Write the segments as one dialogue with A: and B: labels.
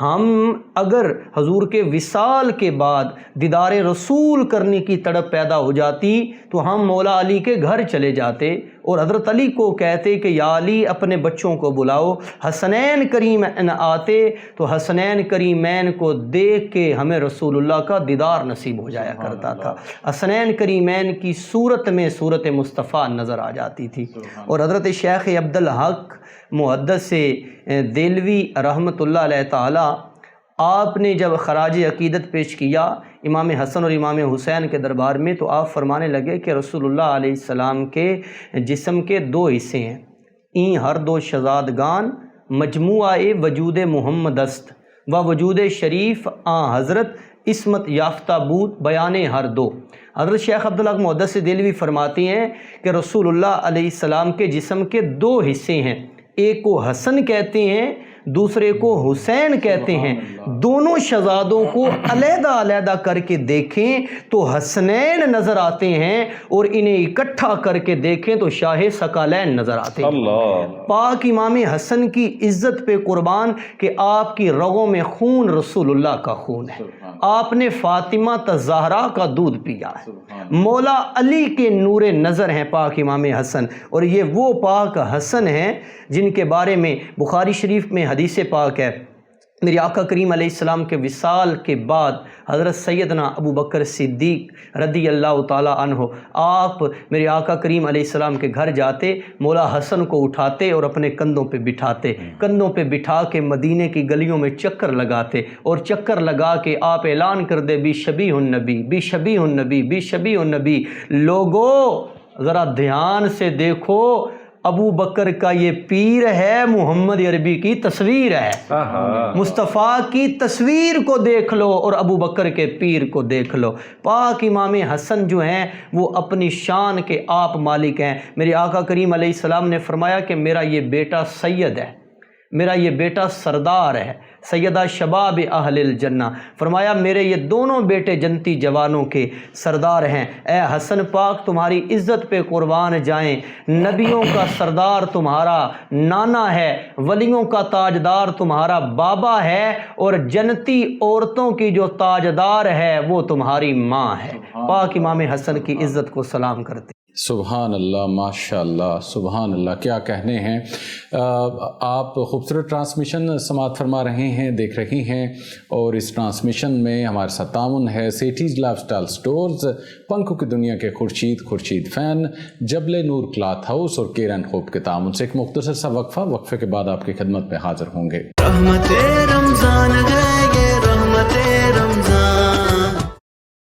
A: ہم اگر حضور کے وصال کے بعد دیدار رسول کرنے کی تڑپ پیدا ہو جاتی تو ہم مولا علی کے گھر چلے جاتے اور حضرت علی کو کہتے کہ یا علی اپنے بچوں کو بلاؤ، حسنین کریمین آتے تو حسنین کریمین کو دیکھ کے ہمیں رسول اللہ کا دیدار نصیب ہو جایا کرتا تھا۔ حسنین کریمین کی صورت میں صورت مصطفیٰ نظر آ جاتی تھی۔ اور حضرت شیخ عبدالحق محدث دہلوی رحمۃ اللہ علیہ تعالی، آپ نے جب خراج عقیدت پیش کیا امام حسن اور امام حسین کے دربار میں تو آپ فرمانے لگے کہ رسول اللہ علیہ السلام کے جسم کے دو حصے ہیں، این ہر دو شہزادگان مجموعہ وجود محمد است و وجود شریف حضرت عصمت یافتہ بود بیان ہر دو۔ حضرت شیخ عبدالحق محدث دہلوی فرماتی ہیں کہ رسول اللہ علیہ السلام کے جسم کے دو حصے ہیں، ایک کو حسن کہتے ہیں، دوسرے کو حسین کہتے ہیں۔ دونوں شہزادوں کو علیحدہ علیحدہ کر کے دیکھیں تو حسنین نظر آتے ہیں اور انہیں اکٹھا کر کے دیکھیں تو شاہ ثقلین نظر آتے ہیں۔ پاک امام حسن کی عزت پہ قربان کہ آپ کی رگوں میں خون رسول اللہ کا خون ہے، آپ نے فاطمہ الزہرا کا دودھ پیا ہے، مولا علی کے نور نظر ہیں پاک امام حسن، اور یہ وہ پاک حسن ہیں جن کے بارے میں بخاری شریف میں حدیث پاک ہے، میرے آقا کریم علیہ السلام کے وصال کے بعد حضرت سیدنا ابو بکر صدیق رضی اللہ تعالی عنہ آپ میرے آقا کریم علیہ السلام کے گھر جاتے، مولا حسن کو اٹھاتے اور اپنے کندھوں پہ بٹھاتے، کندھوں پہ بٹھا کے مدینے کی گلیوں میں چکر لگاتے اور چکر لگا کے آپ اعلان کر دے بی شبیہ النبی، بی شبیہ النبی، بی شبیہ النبی۔ لوگو ذرا دھیان سے دیکھو، ابو بکر کا یہ پیر ہے، محمد عربی کی تصویر ہے، مصطفیٰ کی تصویر کو دیکھ لو اور ابو بکر کے پیر کو دیکھ لو۔ پاک امام حسن جو ہیں وہ اپنی شان کے آپ مالک ہیں۔ میرے آقا کریم علیہ السلام نے فرمایا کہ میرا یہ بیٹا سید ہے، میرا یہ بیٹا سردار ہے، سیدہ شباب اہل الجنہ۔ فرمایا میرے یہ دونوں بیٹے جنتی جوانوں کے سردار ہیں۔ اے حسن پاک تمہاری عزت پہ قربان جائیں، نبیوں کا سردار تمہارا نانا ہے، ولیوں کا تاجدار تمہارا بابا ہے، اور جنتی عورتوں کی جو تاجدار ہے وہ تمہاری ماں ہے۔ پاک امام حسن کی عزت کو سلام کرتے۔
B: سبحان اللہ، ماشاء اللہ، سبحان اللہ، کیا کہنے ہیں۔ آپ خوبصورت ٹرانسمیشن سماعت فرما رہے ہیں، دیکھ رہی ہیں، اور اس ٹرانسمیشن میں ہمارے ساتھ تعاون ہے سیٹیز لائف سٹائل سٹورز، پنکھوں کی دنیا کے Khurshid fan, Jabal Noor cloth house اور کیرن ہوپ کے تعاون سے۔ ایک مختصر سا وقفے کے بعد آپ کی خدمت میں حاضر ہوں گے۔
C: رحمت رمضان ہے یہ رحمت رمضان۔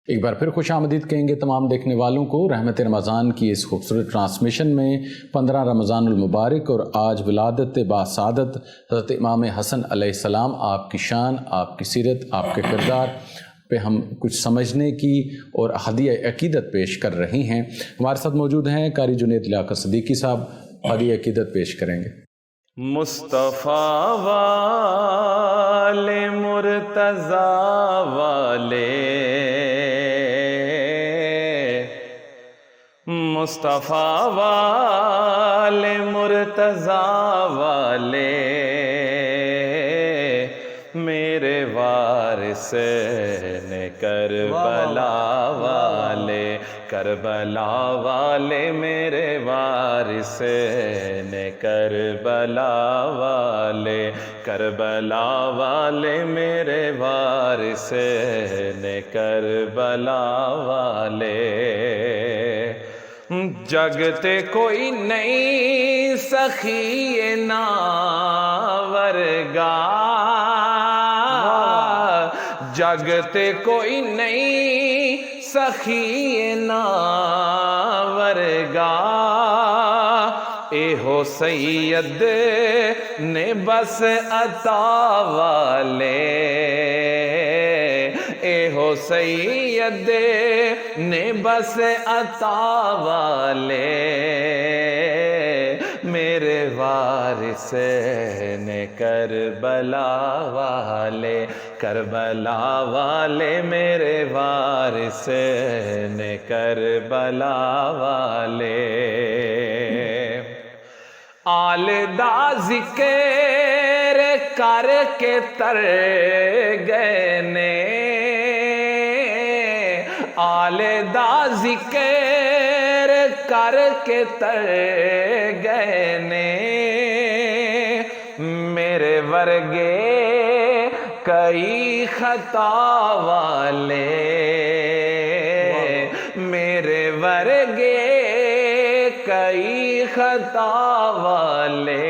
B: ایک بار پھر خوش آمدید کہیں گے تمام دیکھنے والوں کو رحمت رمضان کی اس خوبصورت ٹرانسمیشن میں 15 رمضان المبارک اور آج ولادت باسعادت حضرت امام حسن علیہ السلام، آپ کی شان، آپ کی سیرت، آپ کے کردار پہ ہم کچھ سمجھنے کی اور ہدیہ عقیدت پیش کر رہی ہیں۔ ہمارے ساتھ موجود ہیں قاری جنید لیاقت صدیقی صاحب، ہدیہ عقیدت پیش کریں گے۔
D: مصطفیٰ والے مرتضیٰ والے، مصطفیٰ والے مرتضیٰ والے، میرے وارث نے کربلا والے، کربلا والے میرے وارث نے کربلا والے، کربلا والے میرے وارث نے کربلا والے۔ جگتے کوئی نہیں سخی ناورگا، جگتے کوئی نہیں سخی ناورگا، اے ہو سید نے بس عطا والے، اے ہو سید نے بس عطا والے، میرے وارث نے کربلا والے، کربلا والے میرے وارث نے کربلا والے۔ آل دا ذکر کر کے تر گئے نے آل دا ذکر کر کے تر گئے نے میرے ورگے کئی خطا والے میرے ورگے کئی خطا والے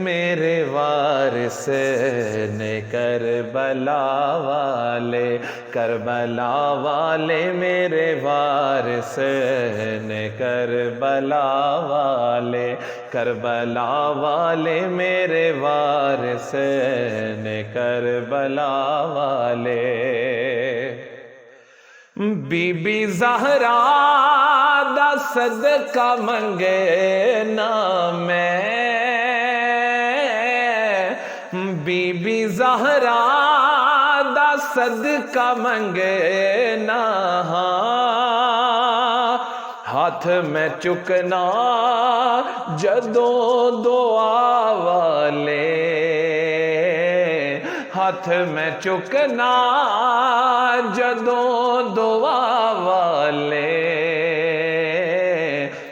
D: میرے وارث نے کربلا والے کربلا والے میرے وارث نے کربلا والے کربلا والے میرے وارث نے کربلا والے بی بی زہرا دا صدقہ منگے نا میں بی بی زہرا دا صدقہ منگے نا ہاتھ میں چکنا جدوں دعا والے ہاتھ میں چکنا جدوں دعا والے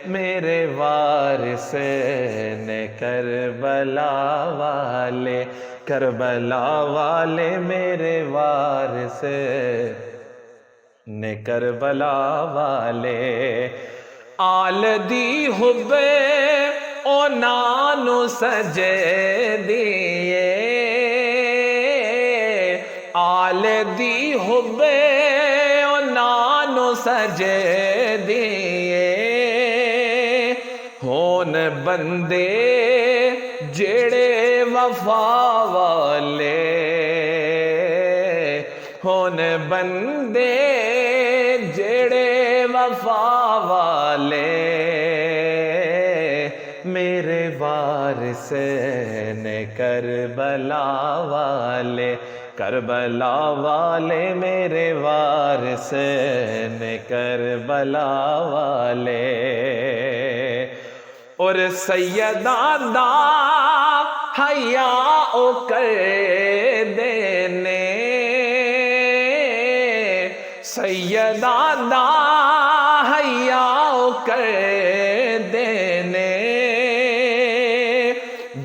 D: میرے وارث نے کربلا والے کربلا والے میرے وارث نے کربلا والے آل دی حب او نانو سجے دیے آل دی حب او نانو سجے دیے ہون بندے جڑے وفا والے ہون بندے جڑے وفا والے میرے وارث نے کربلا والے کربلا والے میرے وارث نے کربلا والے اور سیدہ دا حیاء کر دینے سیدہ دا حیاء کر دینے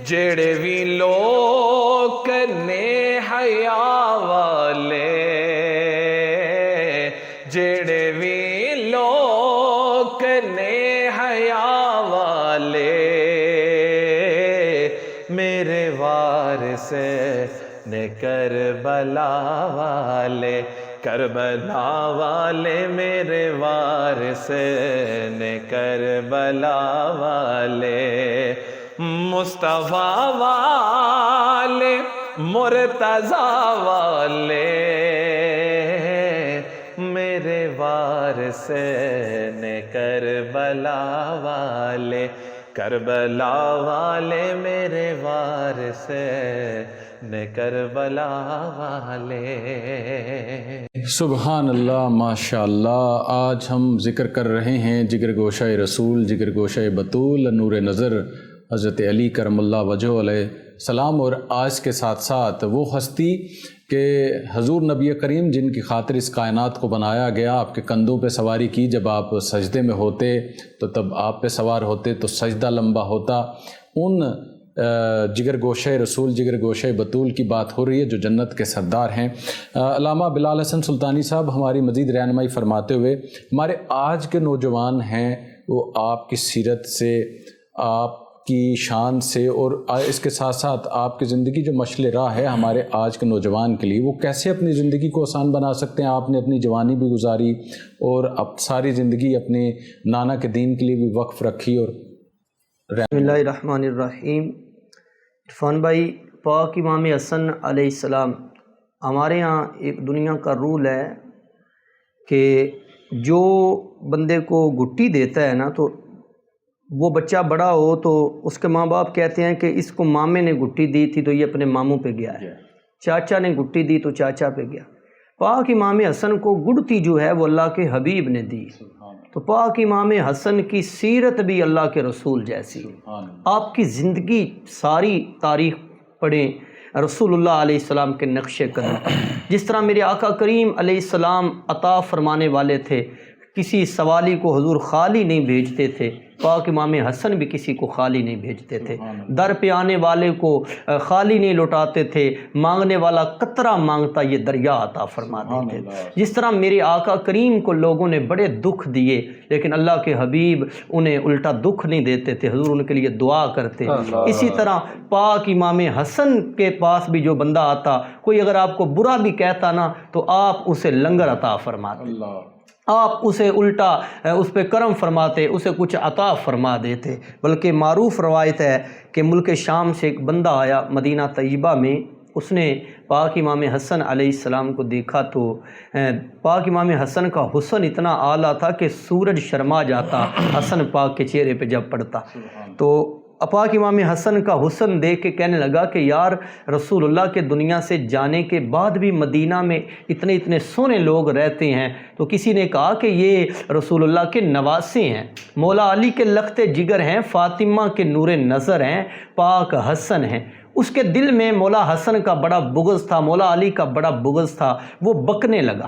D: جڑے بھی لوگ نے حیاء والے جڑے بھی لوگ نے حیاء والے میرے وارث نے کربلا والے کربلا والے میرے وارث نے کربلا والے مصطفیٰ والے مرتضیٰ والے میرے وارث نے کربلا والے کربلا والے میرے وارث نے کربلا والے
B: سبحان اللہ ماشاء اللہ۔ آج ہم ذکر کر رہے ہیں جگر گوشہ رسول جگر گوشہ بطول نور نظر حضرت علی کرم اللہ وجہہ علیہ السلام، اور آج کے ساتھ ساتھ وہ ہستی کہ حضور نبی کریم جن کی خاطر اس کائنات کو بنایا گیا، آپ کے کندھوں پہ سواری کی، جب آپ سجدے میں ہوتے تو تب آپ پہ سوار ہوتے تو سجدہ لمبا ہوتا، ان جگر گوشہ رسول جگر گوشہ بطول کی بات ہو رہی ہے جو جنت کے سردار ہیں۔ علامہ بلال حسن سلطانی صاحب ہماری مزید رہنمائی فرماتے ہوئے، ہمارے آج کے نوجوان ہیں وہ آپ کی سیرت سے، آپ کی شان سے، اور اس کے ساتھ ساتھ آپ کی زندگی جو مشعل راہ ہے ہمارے آج کے نوجوان کے لیے، وہ کیسے اپنی زندگی کو آسان بنا سکتے ہیں؟ آپ نے اپنی جوانی بھی گزاری اور اب ساری زندگی اپنے نانا کے دین کے لیے بھی وقف رکھی۔ اور
A: بسم اللہ الرحمن الرحیم۔ عرفان بھائی، پاک امام حسن علیہ السلام، ہمارے ہاں ایک دنیا کا رول ہے کہ جو بندے کو گٹی دیتا ہے نا، تو وہ بچہ بڑا ہو تو اس کے ماں باپ کہتے ہیں کہ اس کو مامے نے گٹی دی تھی تو یہ اپنے ماموں پہ گیا ہے، چاچا نے گٹی دی تو چاچا پہ گیا۔ پاک امام حسن کو گڑتی جو ہے وہ اللہ کے حبیب نے دی، تو پاک امام حسن کی سیرت بھی اللہ کے رسول جیسی ہے۔ آپ کی زندگی ساری تاریخ پڑھیں، رسول اللہ علیہ السلام کے نقش قدم، جس طرح میرے آقا کریم علیہ السلام عطا فرمانے والے تھے، کسی سوالی کو حضور خالی نہیں بھیجتے تھے، پاک امام حسن بھی کسی کو خالی نہیں بھیجتے تھے، در پہ آنے والے کو خالی نہیں لوٹاتے تھے، مانگنے والا قطرہ مانگتا یہ دریا عطا فرما دیتے تھے۔ جس طرح میرے آقا کریم کو لوگوں نے بڑے دکھ دیے لیکن اللہ کے حبیب انہیں الٹا دکھ نہیں دیتے تھے، حضور ان کے لیے دعا کرتے۔ اسی طرح پاک امام حسن کے پاس بھی جو بندہ آتا، کوئی اگر آپ کو برا بھی کہتا نا تو آپ اسے لنگر عطا فرماتے، آپ اسے الٹا اس پہ کرم فرماتے، اسے کچھ عطا فرما دیتے۔ بلکہ معروف روایت ہے کہ ملک شام سے ایک بندہ آیا مدینہ طیبہ میں، اس نے پاک امام حسن علیہ السلام کو دیکھا تو پاک امام حسن کا حسن اتنا اعلیٰ تھا کہ سورج شرما جاتا حسن پاک کے چہرے پہ جب پڑتا۔ تو پاک امام حسن کا حسن دیکھ کے کہنے لگا کہ یار رسول اللہ کے دنیا سے جانے کے بعد بھی مدینہ میں اتنے سونے لوگ رہتے ہیں۔ تو کسی نے کہا کہ یہ رسول اللہ کے نواسے ہیں، مولا علی کے لخت جگر ہیں، فاطمہ کے نور نظر ہیں، پاک حسن ہیں۔ اس کے دل میں مولا حسن کا بڑا بغض تھا، مولا علی کا بڑا بغض تھا، وہ بکنے لگا۔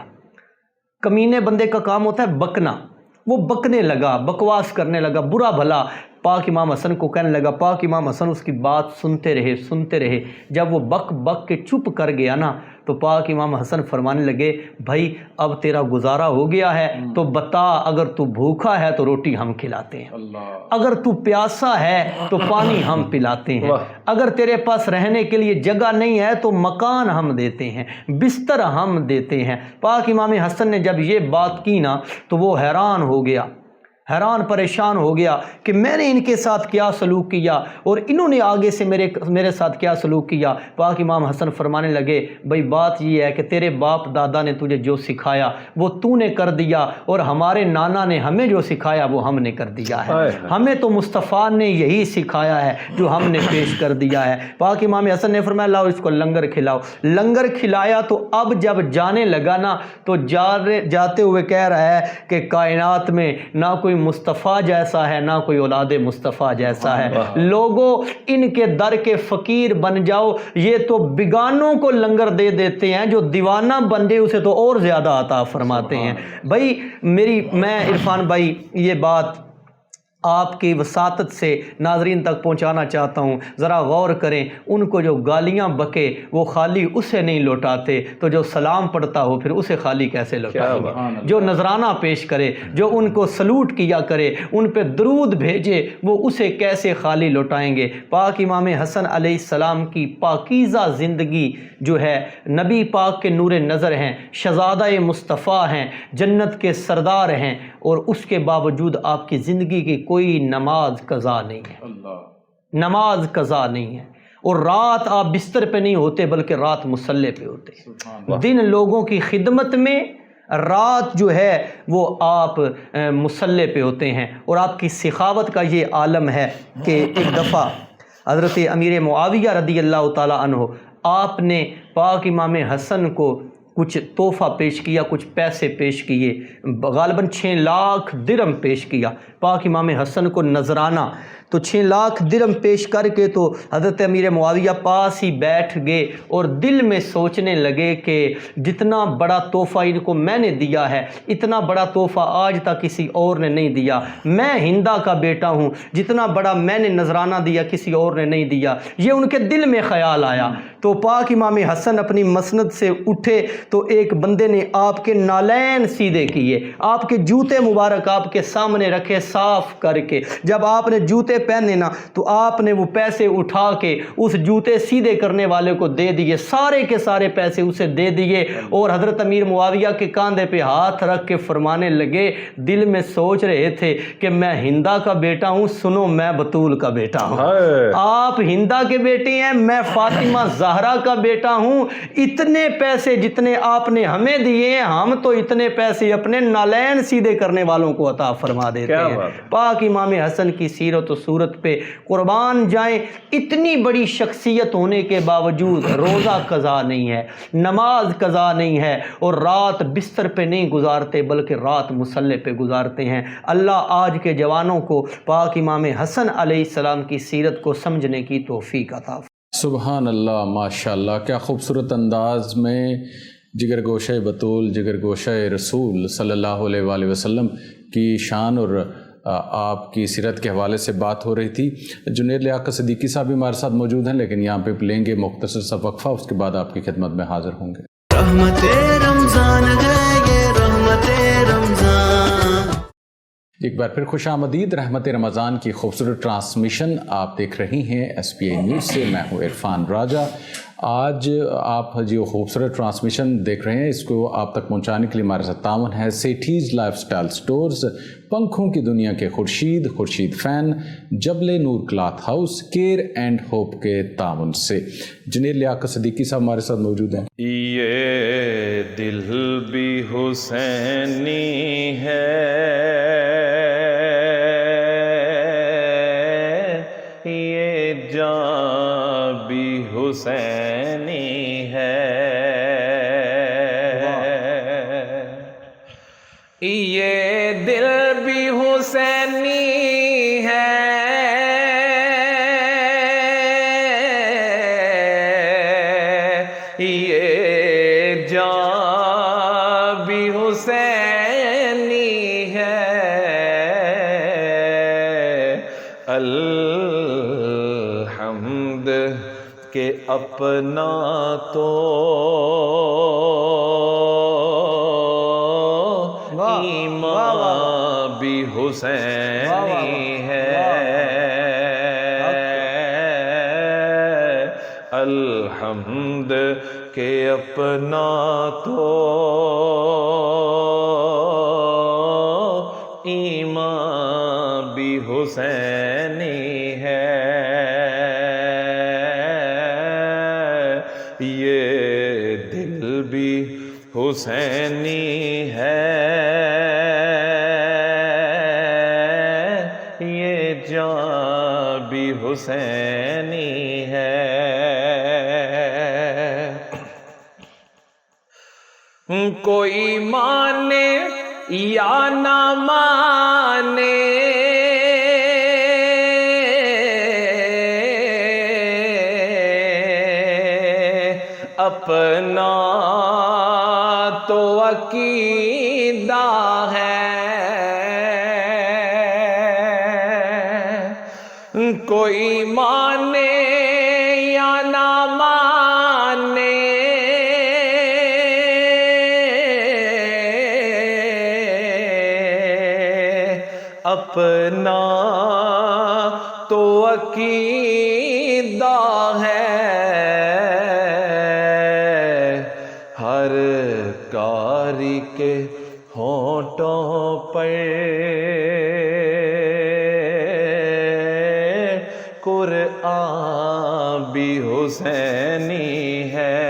A: کمینے بندے کا کام ہوتا ہے بکنا، وہ بکنے لگا، بکواس کرنے لگا، برا بھلا پاک امام حسن کو کہنے لگا۔ پاک امام حسن اس کی بات سنتے رہے۔ جب وہ بک کے چپ کر گیا نا تو پاک امام حسن فرمانے لگے، بھائی اب تیرا گزارا ہو گیا ہے تو بتا، اگر تو بھوکا ہے تو روٹی ہم کھلاتے ہیں، اگر تو پیاسا ہے تو پانی ہم پلاتے ہیں، اگر تیرے پاس رہنے کے لیے جگہ نہیں ہے تو مکان ہم دیتے ہیں، بستر ہم دیتے ہیں۔ پاک امام حسن نے جب یہ بات کی نا تو وہ حیران ہو گیا، حیران پریشان ہو گیا کہ میں نے ان کے ساتھ کیا سلوک کیا اور انہوں نے آگے سے میرے ساتھ کیا سلوک کیا۔ پاک امام حسن فرمانے لگے، بھئی بات یہ ہے کہ تیرے باپ دادا نے تجھے جو سکھایا وہ تو نے کر دیا، اور ہمارے نانا نے ہمیں جو سکھایا وہ ہم نے کر دیا ہے، ہمیں تو مصطفیٰ نے یہی سکھایا ہے جو ہم نے پیش کر دیا ہے۔ پاک امام حسن نے فرمایا لاؤ اس کو لنگر کھلاؤ۔ لنگر کھلایا تو اب جب جانے لگا نا تو جاتے ہوئے کہہ رہا ہے کہ کائنات میں نہ کوئی مصطفیٰ جیسا ہے نہ کوئی اولاد مصطفیٰ جیسا ہے، لوگوں ان کے در کے فقیر بن جاؤ، یہ تو بگانوں کو لنگر دے دیتے ہیں، جو دیوانہ بندے اسے تو اور زیادہ عطا فرماتے ہیں۔ بھائی میں عرفان بھائی یہ بات آپ کی وساطت سے ناظرین تک پہنچانا چاہتا ہوں، ذرا غور کریں، ان کو جو گالیاں بکے وہ خالی اسے نہیں لوٹاتے تو جو سلام پڑھتا ہو پھر اسے خالی کیسے لوٹائیں گے؟ جو نذرانہ پیش کرے، جو ان کو سلوٹ کیا کرے، ان پہ درود بھیجے، وہ اسے کیسے خالی لوٹائیں گے؟ پاک امام حسن علیہ السلام کی پاکیزہ زندگی جو ہے، نبی پاک کے نور نظر ہیں، شہزادہ مصطفیٰ ہیں، جنت کے سردار ہیں، اور اس کے باوجود آپ کی زندگی کی کوئی نماز قضا نہیں ہے، نماز قضا نہیں ہے، اور رات آپ بستر پہ نہیں ہوتے بلکہ رات مصلی پہ ہوتے ہیں، دن لوگوں کی خدمت میں، رات جو ہے وہ آپ مصلی پہ ہوتے ہیں۔ اور آپ کی سخاوت کا یہ عالم ہے کہ ایک دفعہ حضرت امیر معاویہ رضی اللہ تعالیٰ عنہ آپ نے پاک امام حسن کو کچھ تحفہ پیش کیا، کچھ پیسے پیش کیے، غالباً 6 لاکھ درہم پیش کیا پاک امام حسن کو نذرانہ۔ تو 6 لاکھ درہم پیش کر کے تو حضرت امیر معاویہ پاس ہی بیٹھ گئے اور دل میں سوچنے لگے کہ جتنا بڑا تحفہ ان کو میں نے دیا ہے اتنا بڑا تحفہ آج تک کسی اور نے نہیں دیا، میں ہندا کا بیٹا ہوں، جتنا بڑا میں نے نذرانہ دیا کسی اور نے نہیں دیا، یہ ان کے دل میں خیال آیا۔ تو پاک امام حسن اپنی مسند سے اٹھے تو ایک بندے نے آپ کے نالین سیدھے کیے، آپ کے جوتے مبارک آپ کے سامنے رکھے صاف کر کے، جب آپ نے جوتے پہنے نا تو آپ نے وہ پیسے اٹھا کے اس جوتے سیدھے کرنے والے کو دے دیے، سارے کے سارے پیسے اسے دے دیے، اور حضرت امیر معاویہ کے کاندھے پہ ہاتھ رکھ کے فرمانے لگے، دل میں سوچ رہے تھے کہ میں ہندا کا بیٹا ہوں، سنو میں بطول کا بیٹا ہوں، آپ ہندا کے بیٹے ہیں، میں فاطمہ زہرا کا بیٹا ہوں، اتنے پیسے جتنے آپ نے ہمیں دیے ہیں ہم تو اتنے پیسے اپنے نالین سیدھے کرنے والوں کو عطا فرما دیتے ہیں۔ پاک امام حسن کی سیرت و صورت پہ قربان جائیں، اتنی بڑی شخصیت ہونے کے باوجود روزہ قضا نہیں ہے، نماز قضا نہیں ہے، اور رات بستر پہ نہیں گزارتے بلکہ رات مصلی پہ گزارتے ہیں۔ اللہ آج کے جوانوں کو پاک امام حسن علیہ السلام کی سیرت کو سمجھنے کی توفیق عطا فرمائے۔
B: سبحان اللہ، ماشاء اللہ، کیا خوبصورت انداز میں جگر گوشہ بطول، جگر گوشہ رسول صلی اللہ علیہ وآلہ وسلم کی شان اور آپ کی سیرت کے حوالے سے بات ہو رہی تھی۔ جنید لیاقت صدیقی صاحب بھی ہمارے ساتھ موجود ہیں، لیکن یہاں پہ لیں گے مختصر سا وقفہ، اس کے بعد آپ کی خدمت میں حاضر ہوں گے۔
C: رحمت رمضان ہے یہ رحمت رمضان۔
B: ایک بار پھر خوش آمدید، رحمت رمضان کی خوبصورت ٹرانسمیشن آپ دیکھ رہی ہیں SBI نیوز سے، میں ہوں عرفان راجہ۔ آج آپ جو خوبصورت ٹرانسمیشن دیکھ رہے ہیں، اس کو آپ تک پہنچانے کے لیے ہمارے ساتھ تعاون ہے سیٹھیز لائف سٹائل سٹورز، پنکھوں کی دنیا کے Khurshid fan, Jabal Noor cloth house, care and hope کے تعاون سے۔ جنید لیاقت صدیقی صاحب ہمارے ساتھ موجود ہیں۔
D: یہ دل بھی حسینی ہے، یہ جان بھی حسینی ہے، یہ دل بھی حسینی ہے، یہ جان بھی حسینی ہے، الحمد کہ اپنا تو ایمان بھی حسینی ہے، الحمد کہ اپنا تو ایمان بھی حسینی ہے، یہ دل بھی حسینی ہے، یہ جان بھی حسینی ہے، کوئی مانے یا نہ مانے، اپنا تو عقیدہ ہے، کوئی مانے یا نہ مانے، اپنا تو عقیدہ ہے، ہر کاری کے ہونٹوں پر قرآن بھی حسینی ہے،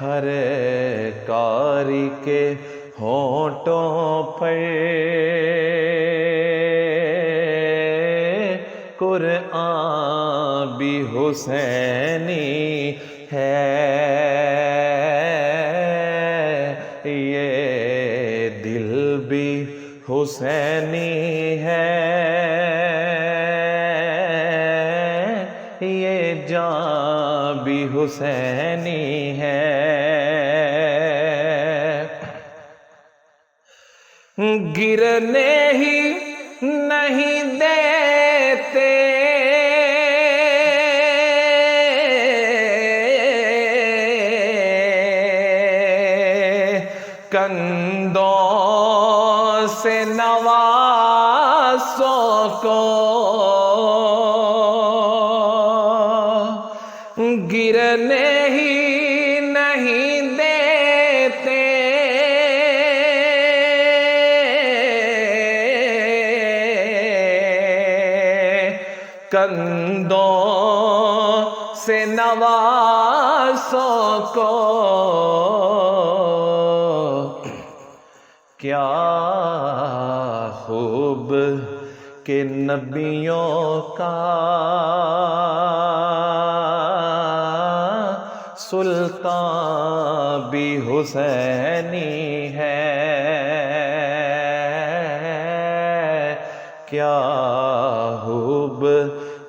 D: ہر کاری کے ہونٹوں پر قرآن بھی حسینی ہے، یہ دل بھی حسینی ہے، یہ جان بھی حسینی ہے، گرنے ہی نہیں دیتے کندھوں سے نوازوں کو، گرنے ہی نہیں دیتے کندھوں سے نوازوں کو، کیا خوب کہ نبیوں کا سلطان بھی حسینی ہے، کیا خوب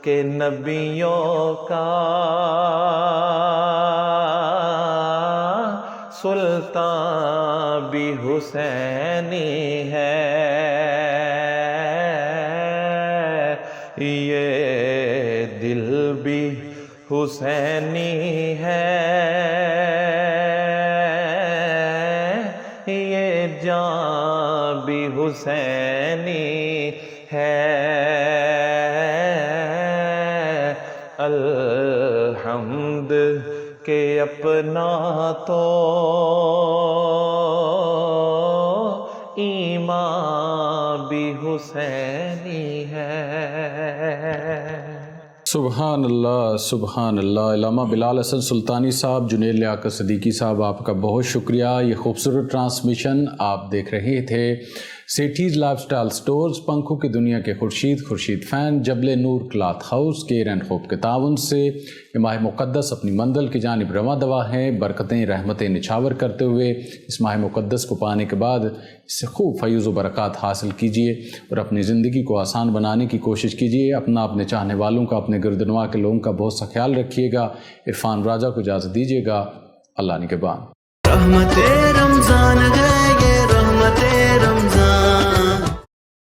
D: کہ نبیوں کا سلطان بھی حسینی ہے، یہ دل بھی حسینی ہے، یہ جان بھی حسینی ہے، الحمد کہ اپنا تو ایمان بھی حسینی ہے۔
B: سبحان اللہ سبحان اللہ۔ علامہ بلال حسن سلطانی صاحب، جنید لیاقت صدیقی صاحب، آپ کا بہت شکریہ۔ یہ خوبصورت ٹرانسمیشن آپ دیکھ رہے تھے سیٹھیز لائف سٹائل سٹورز، پنکھوں کی دنیا کے Khurshid fan, Jabal Noor cloth house, care and hope کے تعاون سے یہ ماہ مقدس اپنی منزل کی جانب رواں دوا ہے۔ برکتیں رحمتیں نچھاور کرتے ہوئے اس ماہ مقدس کو پانے کے بعد اس سے خوب فیض و برکات حاصل کیجیے اور اپنی زندگی کو آسان بنانے کی کوشش کیجیے۔ اپنے چاہنے والوں کا، اپنے گردنوا کے لوگوں کا بہت سا خیال رکھیے گا۔ عرفان راجہ کو اجازت دیجیے گا۔ اللہ نگہبان۔
C: رحمت رمضان گئے